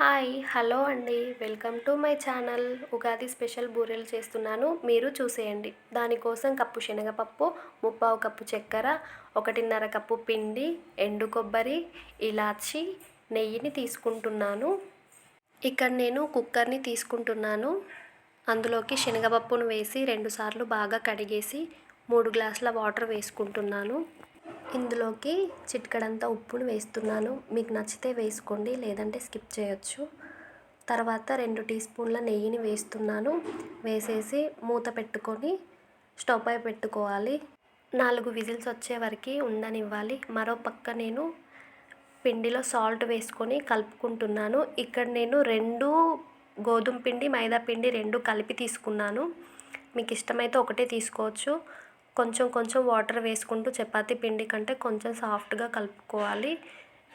Hello అండి. Welcome to my channel. Ugadi special బూరెలు చేస్తున్నాను. మీరు చూసేయండి. దానికోసం కప్పు శనగపప్పు, ముప్పావు కప్పు చక్కెర, 1:30 కప్పు పిండి, ఎండు కొబ్బరి, ఇలాచి, నెయ్యిని తీసుకుంటున్నాను. ఇక్కడ నేను కుక్కర్ని తీసుకుంటున్నాను. అందులోకి శనగపప్పును వేసి 2 సార్లు బాగా కడిగేసి 3 గ్లాసుల వాటర్ వేసుకుంటున్నాను. ఇందులోకి చిటికెడంత ఉప్పును వేస్తున్నాను. మీకు నచ్చితే వేసుకోండి, లేదంటే స్కిప్ చేయొచ్చు. తర్వాత 2 టీ స్పూన్ల నెయ్యిని వేస్తున్నాను. వేసేసి మూత పెట్టుకొని స్టవ్ పై పెట్టుకోవాలి. 4 విజిల్స్ వచ్చే వరకు ఉండనివ్వాలి. మరో పక్క నేను పిండిలో సాల్ట్ వేసుకొని కలుపుకుంటున్నాను. ఇక్కడ నేను 2 గోధుమ పిండి, మైదా పిండి 2 కలిపి తీసుకున్నాను. మీకు ఇష్టమైతే ఒకటే తీసుకోవచ్చు. కొంచెం కొంచెం వాటర్ వేసుకుంటూ చపాతీ పిండి కంటే కొంచెం సాఫ్ట్గా కలుపుకోవాలి.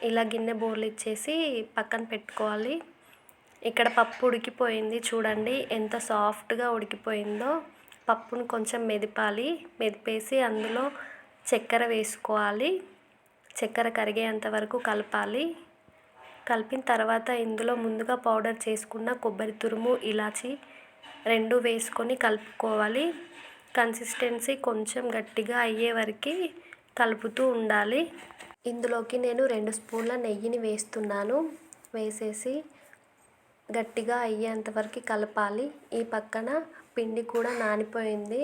ఇలా గిన్నె బోర్లిచ్చేసి పక్కన పెట్టుకోవాలి. ఇక్కడ పప్పు ఉడికిపోయింది చూడండి, ఎంత సాఫ్ట్గా ఉడికిపోయిందో. పప్పును కొంచెం మెదిపాలి. మెదిపేసి అందులో చక్కెర వేసుకోవాలి. చక్కెర కరిగేంత వరకు కలపాలి. కలిపిన తర్వాత ఇందులో ముందుగా పౌడర్ చేసుకున్న కొబ్బరి తురుము, ఇలాచి 2 వేసుకొని కలుపుకోవాలి. కన్సిస్టెన్సీ కొంచెం గట్టిగా అయ్యే వరకు కలుపుతూ ఉండాలి. ఇందులోకి నేను 2 స్పూన్ల నెయ్యిని వేస్తున్నాను. వేసేసి గట్టిగా అయ్యేంత వరకు కలపాలి. ఈ పక్కన పిండి కూడా నానిపోయింది.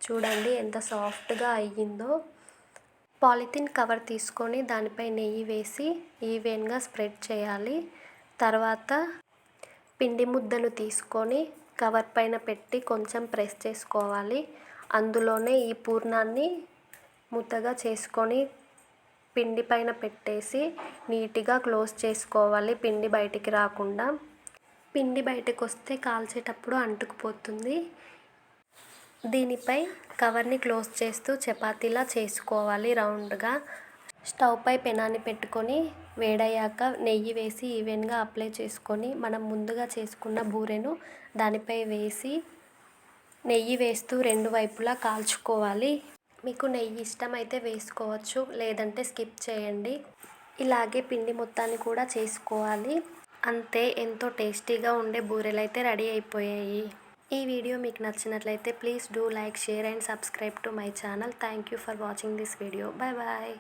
చూడండి ఎంత సాఫ్ట్గా అయ్యిందో. పాలిథిన్ కవర్ తీసుకొని దానిపై నెయ్యి వేసి ఈవెన్గా స్ప్రెడ్ చేయాలి. తర్వాత పిండి ముద్దను తీసుకొని కవర్ పైన పెట్టి కొంచెం ప్రెస్ చేసుకోవాలి. అందులోనే ఈ పూర్ణాన్ని ముద్దగా చేసుకొని పిండి పైన పెట్టేసి నీట్గా క్లోజ్ చేసుకోవాలి, పిండి బయటికి రాకుండా. పిండి బయటకు వస్తే కాల్చేటప్పుడు అంటుకుపోతుంది. దీనిపై కవర్ని క్లోజ్ చేస్తూ చపాతీలా చేసుకోవాలి రౌండ్గా. స్టవ్ పై పెనాన్ని పెట్టుకొని వేడయ్యాక నెయ్యి వేసి ఈవెన్గా అప్లై చేసుకొని మనం ముందుగా చేసుకున్న బూరెను దానిపై వేసి నెయ్యి వేస్తూ 2 వైపులా కాల్చుకోవాలి. మీకు నెయ్యి ఇష్టమైతే వేసుకోవచ్చు, లేదంటే స్కిప్ చేయండి. ఇలాగే పిండి మొత్తాన్ని కూడా చేసుకోవాలి. అంతే, ఎంతో టేస్టీగా ఉండే బూరెలు అయితే రెడీ అయిపోయాయి. ఈ వీడియో మీకు నచ్చినట్లయితే please do like, share and subscribe to my channel. Thank you for watching this video. Bye bye.